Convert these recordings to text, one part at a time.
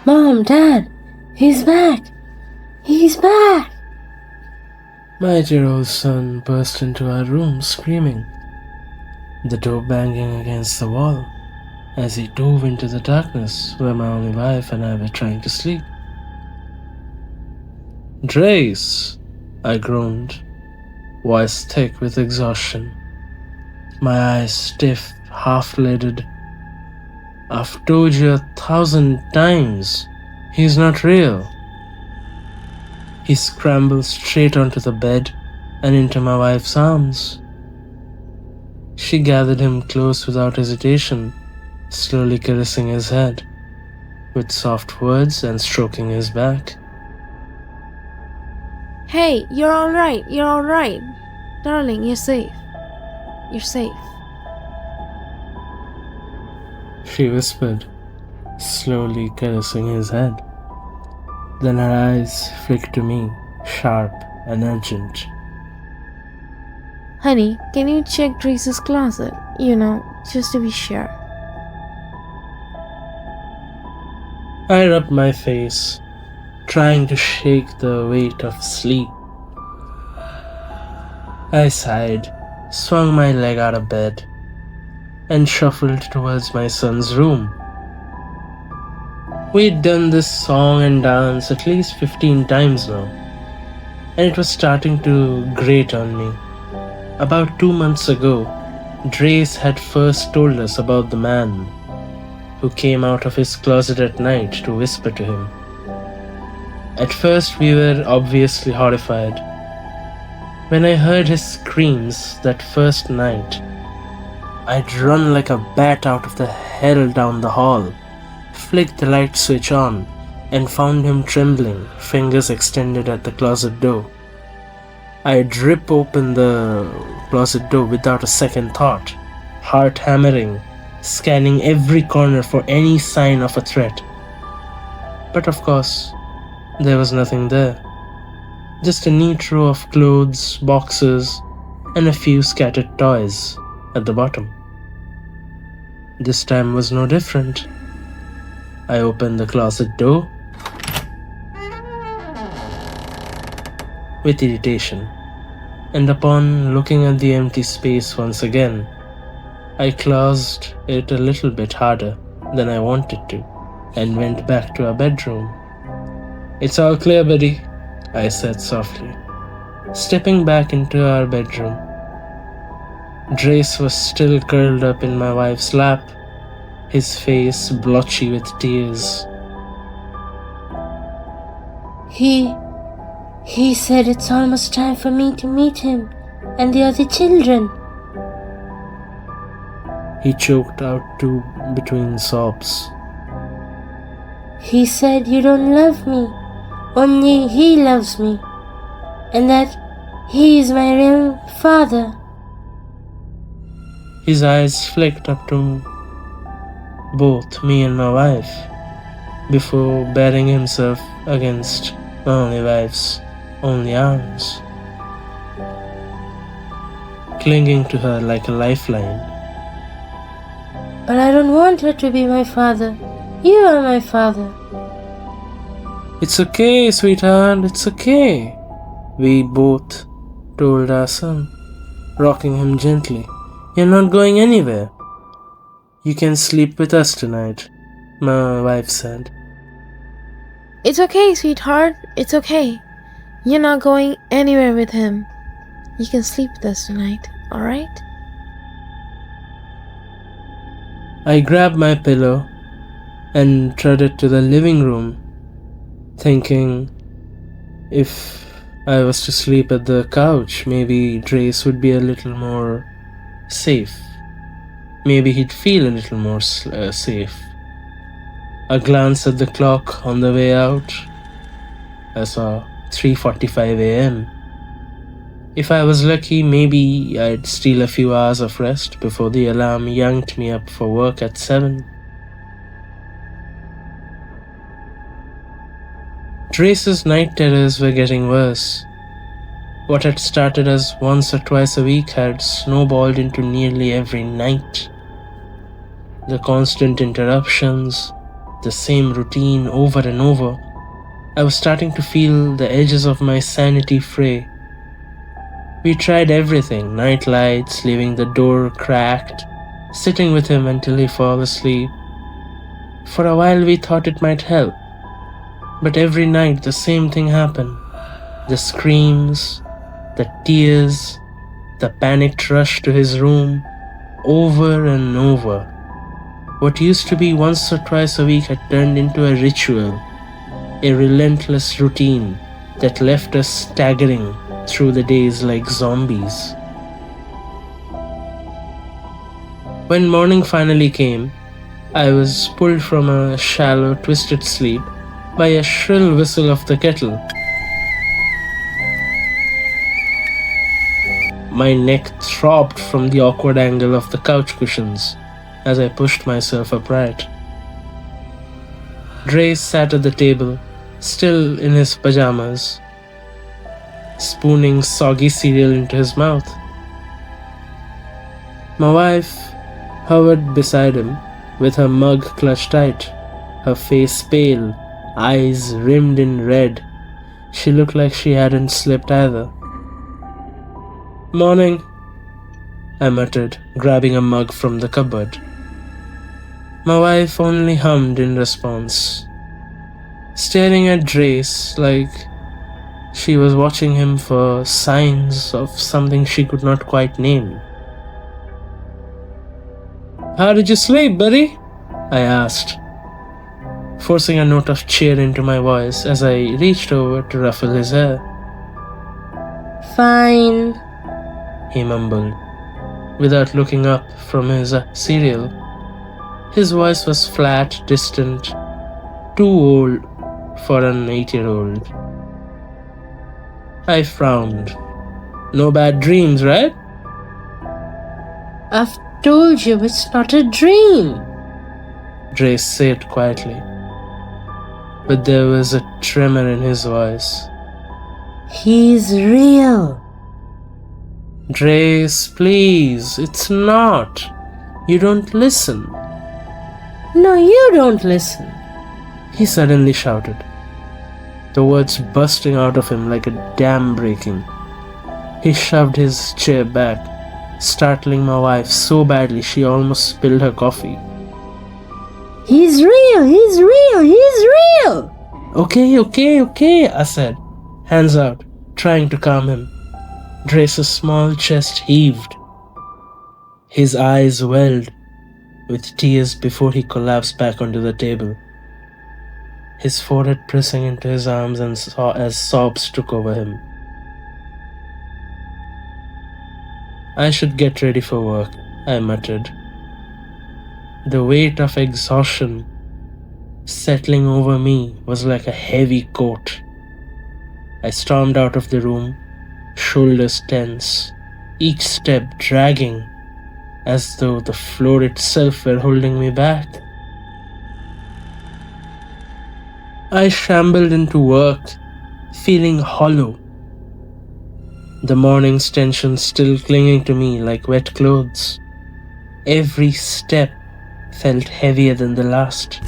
Mom, Dad, he's back! He's back! My 8-year-old son burst into our room screaming, the door banging against the wall as he dove into the darkness where my only wife and I were trying to sleep. "Drace!" I groaned, voice thick with exhaustion, my eyes stiff, half-lidded. "I've told you 1,000 times, he's not real." He scrambled straight onto the bed and into my wife's arms. She gathered him close without hesitation, slowly caressing his head, with soft words and stroking his back. Hey, you're alright, you're alright. Darling, you're safe. You're safe. She whispered, slowly caressing his head. Then her eyes flicked to me, sharp and urgent. Honey, can you check Trace's closet? Just to be sure. I rubbed my face, trying to shake the weight of sleep. I sighed, swung my leg out of bed, and shuffled towards my son's room. We'd done this song and dance at least 15 times now, and it was starting to grate on me. About 2 months ago, Drace had first told us about the man who came out of his closet at night to whisper to him. At first we were obviously horrified. When I heard his screams that first night, I'd run like a bat out of the hell down the hall, flicked the light switch on, and found him trembling, fingers extended at the closet door. I'd rip open the closet door without a second thought, heart hammering, scanning every corner for any sign of a threat. But of course, there was nothing there. Just a neat row of clothes, boxes, and a few scattered toys at the bottom. This time was no different. I opened the closet door with irritation, and upon looking at the empty space once again, I closed it a little bit harder than I wanted to and went back to our bedroom. "It's all clear, buddy," I said softly, stepping back into our bedroom. Drace was still curled up in my wife's lap, his face blotchy with tears. He said it's almost time for me to meet him and the other children. He choked out two between sobs. He said you don't love me, only he loves me, and that he is my real father. His eyes flicked up to both me and my wife before bearing himself against my only wife's only arms, clinging to her like a lifeline. But I don't want her to be my father. You are my father. "It's okay, sweetheart, it's okay," we both told our son, rocking him gently. "You're not going anywhere. You can sleep with us tonight," my wife said. It's okay, sweetheart. It's okay. You're not going anywhere with him. You can sleep with us tonight, alright? I grabbed my pillow and trotted to the living room, thinking if I was to sleep at the couch, maybe Drace would be a little more safe. Maybe he'd feel a little more safe. A glance at the clock on the way out, I saw 3:45 a.m. If I was lucky, maybe I'd steal a few hours of rest before the alarm yanked me up for work at 7. Drace's night terrors were getting worse. What had started as once or twice a week had snowballed into nearly every night. The constant interruptions, the same routine over and over, I was starting to feel the edges of my sanity fray. We tried everything: night lights, leaving the door cracked, sitting with him until he fell asleep. For a while we thought it might help, but every night the same thing happened. The screams, the tears, the panicked rush to his room, over and over. What used to be once or twice a week had turned into a ritual, a relentless routine that left us staggering through the days like zombies. When morning finally came, I was pulled from a shallow, twisted sleep by a shrill whistle of the kettle. My neck throbbed from the awkward angle of the couch cushions as I pushed myself upright. Dre sat at the table, still in his pajamas, spooning soggy cereal into his mouth. My wife hovered beside him with her mug clutched tight, her face pale, eyes rimmed in red. She looked like she hadn't slept either. "Morning," I muttered, grabbing a mug from the cupboard. My wife only hummed in response, staring at Drace like she was watching him for signs of something she could not quite name. "How did you sleep, buddy?" I asked, forcing a note of cheer into my voice as I reached over to ruffle his hair. Fine. He mumbled, without looking up from his cereal. His voice was flat, distant, too old for an 8-year-old. I frowned. "No bad dreams, right?" I've told you it's not a dream. Dre said quietly, but there was a tremor in his voice. He's real. "Drace, please, it's not. You don't listen." No, you don't listen. He suddenly shouted, the words bursting out of him like a dam breaking. He shoved his chair back, startling my wife so badly she almost spilled her coffee. He's real, he's real, he's real. Okay, I said, hands out, trying to calm him. Drace's small chest heaved. His eyes welled with tears before he collapsed back onto the table, his forehead pressing into his arms as sobs took over him. "I should get ready for work," I muttered, the weight of exhaustion settling over me was like a heavy coat. I stormed out of the room, shoulders tense, each step dragging as though the floor itself were holding me back. I shambled into work, feeling hollow, the morning's tension still clinging to me like wet clothes. Every step felt heavier than the last,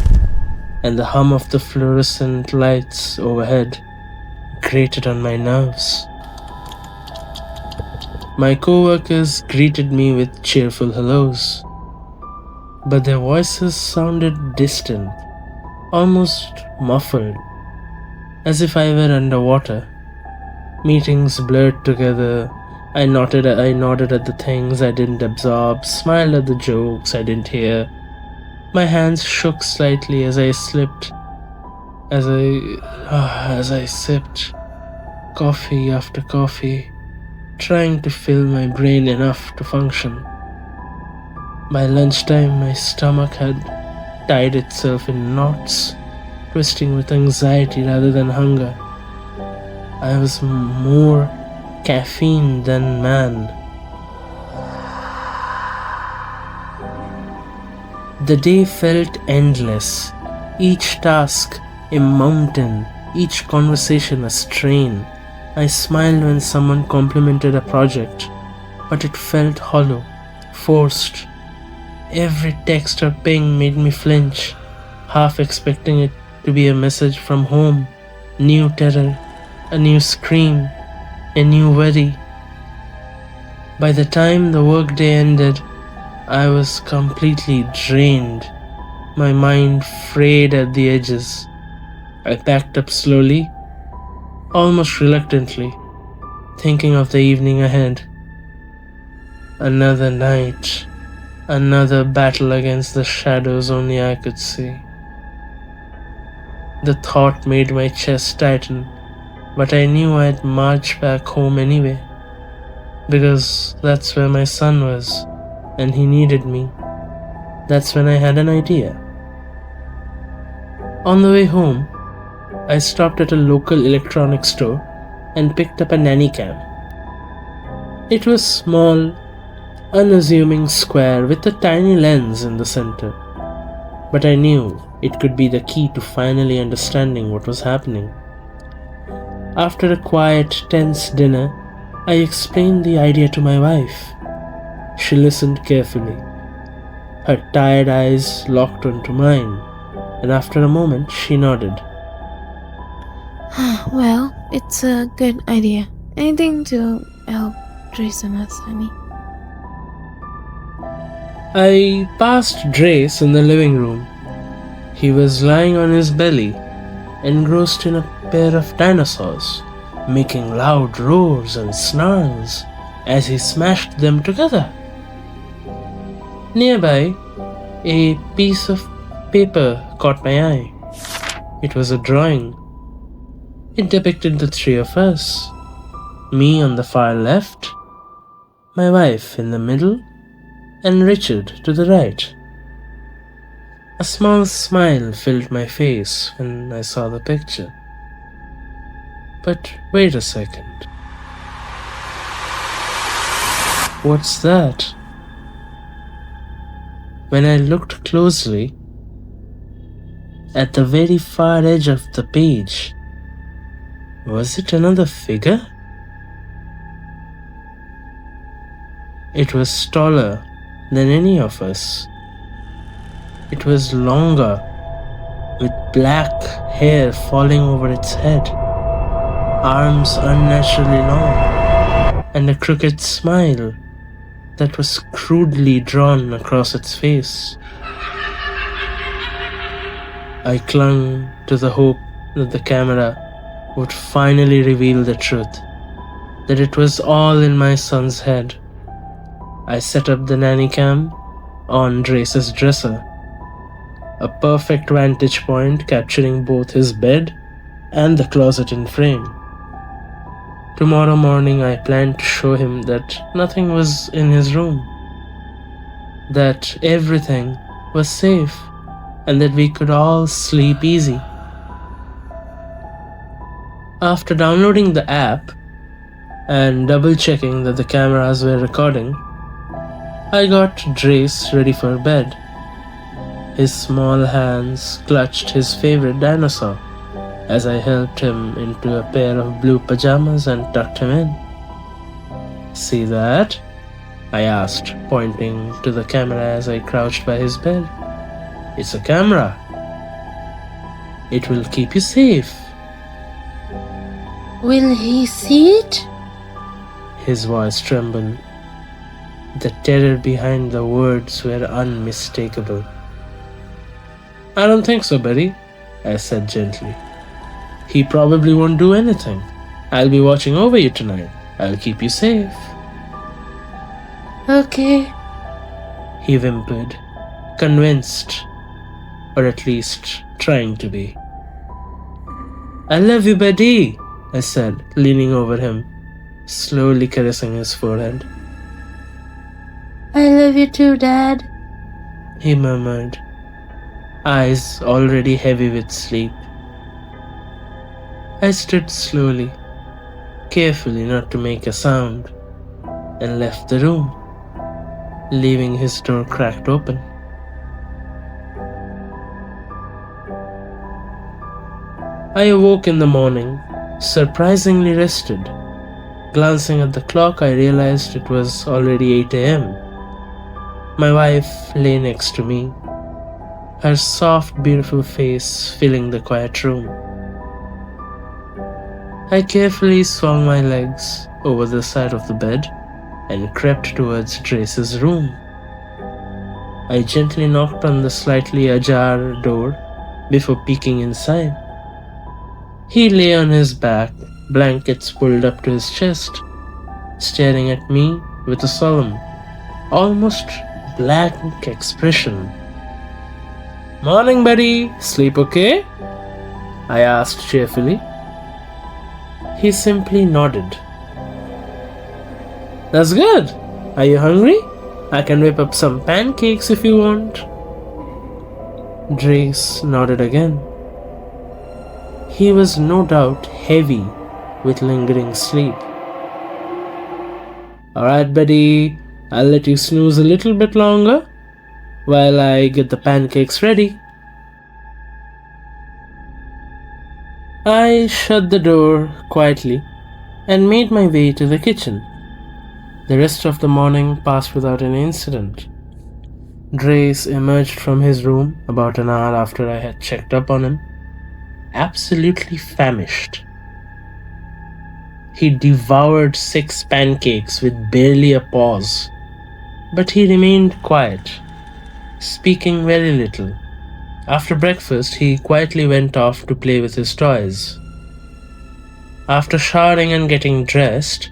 and the hum of the fluorescent lights overhead grated on my nerves. My co-workers greeted me with cheerful hellos, but their voices sounded distant, almost muffled, as if I were underwater. Meetings blurred together. I nodded at the things I didn't absorb, smiled at the jokes I didn't hear. My hands shook slightly as I sipped coffee after coffee, trying to fill my brain enough to function. By lunchtime, my stomach had tied itself in knots, twisting with anxiety rather than hunger. I was more caffeine than man. The day felt endless, each task a mountain, each conversation a strain. I smiled when someone complimented a project, but it felt hollow, forced. Every text or ping made me flinch, half expecting it to be a message from home, new terror, a new scream, a new worry. By the time the workday ended, I was completely drained, my mind frayed at the edges. I packed up slowly, almost reluctantly, thinking of the evening ahead. Another night, another battle against the shadows only I could see. The thought made my chest tighten, but I knew I'd march back home anyway, because that's where my son was, and he needed me. That's when I had an idea. On the way home, I stopped at a local electronics store and picked up a nanny cam. It was small, unassuming square with a tiny lens in the center, but I knew it could be the key to finally understanding what was happening. After a quiet, tense dinner, I explained the idea to my wife. She listened carefully. Her tired eyes locked onto mine, and after a moment she nodded. Well, it's a good idea. Anything to help Trace and us, honey. I passed Drace in the living room. He was lying on his belly, engrossed in a pair of dinosaurs, making loud roars and snarls as he smashed them together. Nearby, a piece of paper caught my eye. It was a drawing. It depicted the three of us. Me on the far left, my wife in the middle, and Richard to the right. A small smile filled my face when I saw the picture. But wait a second. What's that? When I looked closely, at the very far edge of the page, was it another figure? It was taller than any of us. It was longer, with black hair falling over its head, arms unnaturally long, and a crooked smile that was crudely drawn across its face. I clung to the hope that the camera would finally reveal the truth, that it was all in my son's head. I set up the nanny cam on Drace's dresser, a perfect vantage point capturing both his bed and the closet in frame. Tomorrow morning I planned to show him that nothing was in his room, that everything was safe, and that we could all sleep easy. After downloading the app and double checking that the cameras were recording, I got Drace ready for bed. His small hands clutched his favorite dinosaur as I helped him into a pair of blue pajamas and tucked him in. See that? I asked, pointing to the camera as I crouched by his bed. It's a camera. It will keep you safe. Will he see it? His voice trembled. The terror behind the words were unmistakable. I don't think so, buddy, I said gently. He probably won't do anything. I'll be watching over you tonight. I'll keep you safe. Okay. He whimpered, convinced, or at least trying to be. I love you, buddy, I said, leaning over him, slowly caressing his forehead. I love you too, Dad. He murmured, eyes already heavy with sleep. I stood slowly, carefully not to make a sound, and left the room, leaving his door cracked open. I awoke in the morning, surprisingly rested. Glancing at the clock, I realized it was already 8 a.m. My wife lay next to me, her soft, beautiful face filling the quiet room. I carefully swung my legs over the side of the bed and crept towards Drace's room. I gently knocked on the slightly ajar door before peeking inside. He lay on his back, blankets pulled up to his chest, staring at me with a solemn, almost blank expression. "Morning, buddy. Sleep okay?" I asked cheerfully. He simply nodded. "That's good. Are you hungry? I can whip up some pancakes if you want." Drace nodded again. He was no doubt heavy with lingering sleep. "Alright, buddy. I'll let you snooze a little bit longer while I get the pancakes ready." I shut the door quietly and made my way to the kitchen. The rest of the morning passed without any incident. Drace emerged from his room about an hour after I had checked up on him, absolutely famished. He devoured 6 pancakes with barely a pause, but he remained quiet, speaking very little. After breakfast, he quietly went off to play with his toys. After showering and getting dressed,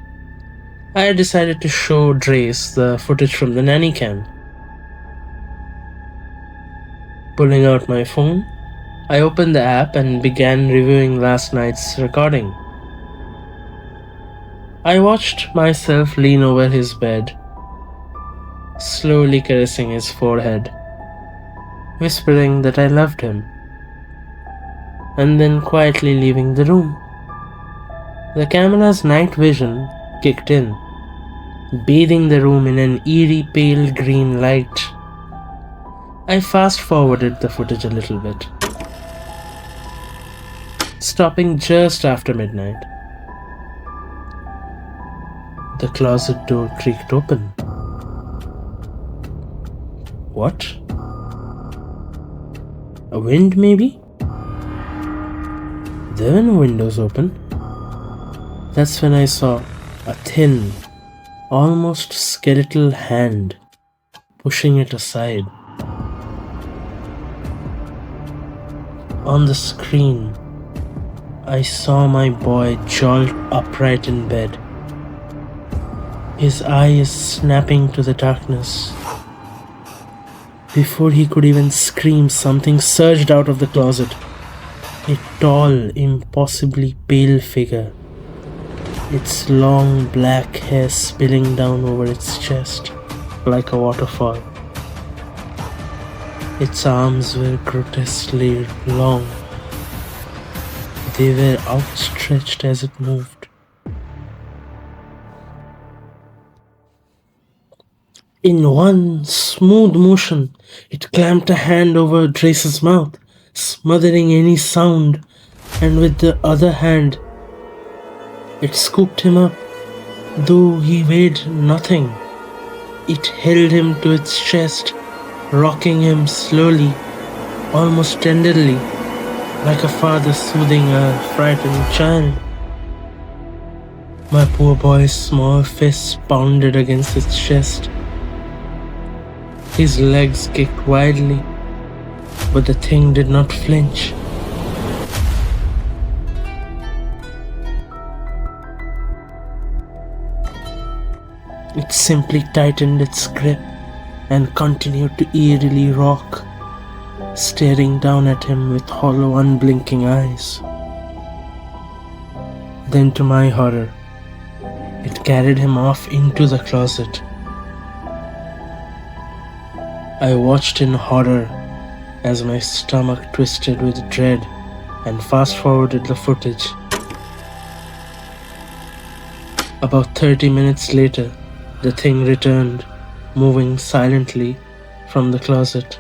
I decided to show Drace the footage from the nanny cam. Pulling out my phone, I opened the app and began reviewing last night's recording. I watched myself lean over his bed, slowly caressing his forehead, whispering that I loved him, and then quietly leaving the room. The camera's night vision kicked in, bathing the room in an eerie pale green light. I fast-forwarded the footage a little bit, stopping just after midnight. The closet door creaked open. What? A wind, maybe? There were no windows open. That's when I saw a thin, almost skeletal hand pushing it aside. On the screen, I saw my boy jolt upright in bed, his eyes snapping to the darkness. Before he could even scream, something surged out of the closet. A tall, impossibly pale figure, its long black hair spilling down over its chest like a waterfall. Its arms were grotesquely long. They were outstretched as it moved. In one smooth motion, it clamped a hand over Drace's mouth, smothering any sound, and with the other hand, it scooped him up. Though he weighed nothing, it held him to its chest, rocking him slowly, almost tenderly, like a father soothing a frightened child. My poor boy's small fists pounded against his chest. His legs kicked wildly, but the thing did not flinch. It simply tightened its grip and continued to eerily rock, staring down at him with hollow, unblinking eyes. Then, to my horror, it carried him off into the closet. I watched in horror as my stomach twisted with dread and fast-forwarded the footage. About 30 minutes later, the thing returned, moving silently from the closet.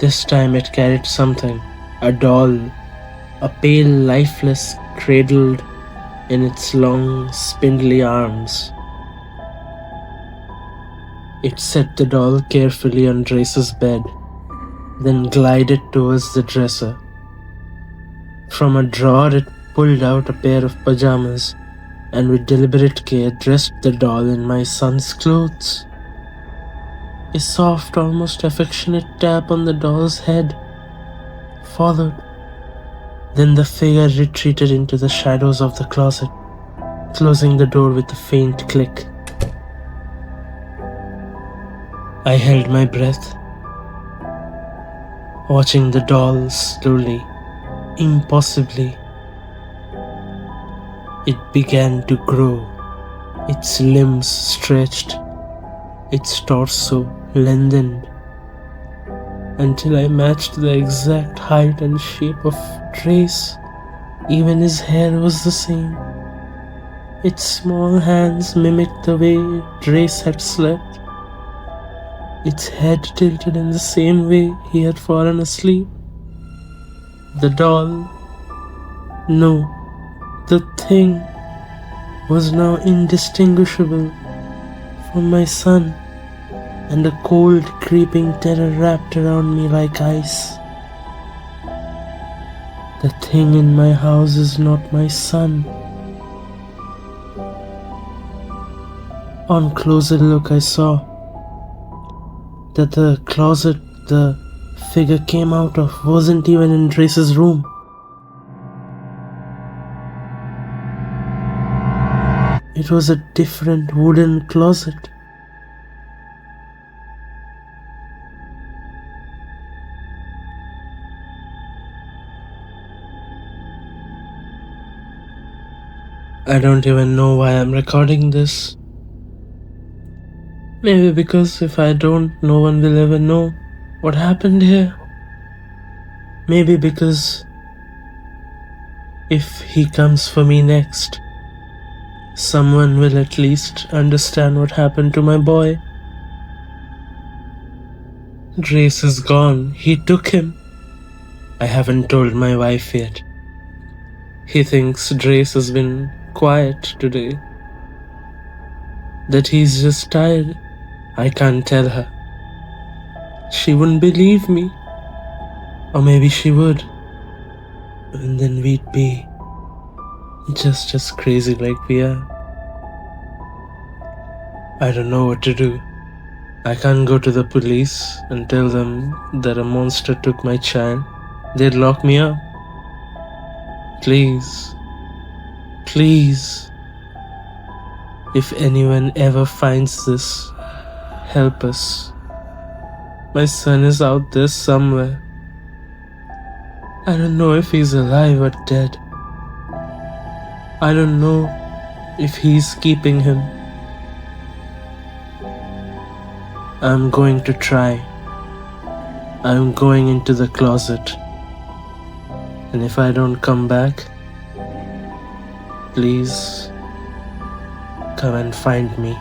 This time it carried something, a doll, a pale, lifeless, cradled in its long, spindly arms. It set the doll carefully on Drace's bed then glided towards the dresser. From a drawer, it pulled out a pair of pajamas and with deliberate care dressed the doll in my son's clothes. A soft, almost affectionate tap on the doll's head followed. Then the figure retreated into the shadows of the closet, closing the door with a faint click. I held my breath, watching the doll slowly, impossibly. It began to grow, its limbs stretched, its torso lengthened, until I matched the exact height and shape of Trace. Even his hair was the same. Its small hands mimicked the way Trace had slept. Its head tilted in the same way he had fallen asleep. The doll, no, the thing, was now indistinguishable from my son, and a cold, creeping terror wrapped around me like ice. The thing in my house is not my son. On closer look, I saw that the closet the figure came out of wasn't even in Trace's room. It was a different wooden closet. I don't even know why I'm recording this. Maybe because if I don't, no one will ever know what happened here. Maybe because if he comes for me next, someone will at least understand what happened to my boy. Drace is gone. He took him. I haven't told my wife yet. He thinks Drace has been quiet today, that he's just tired. I can't tell her. She wouldn't believe me. Or maybe she would. And then we'd be just as crazy like we are. I don't know what to do. I can't go to the police and tell them that a monster took my child. They'd lock me up. Please, please, if anyone ever finds this, help us. My son is out there somewhere. I don't know if he's alive or dead. I don't know if he's keeping him. I'm going to try. I'm going into the closet. And if I don't come back, please come and find me.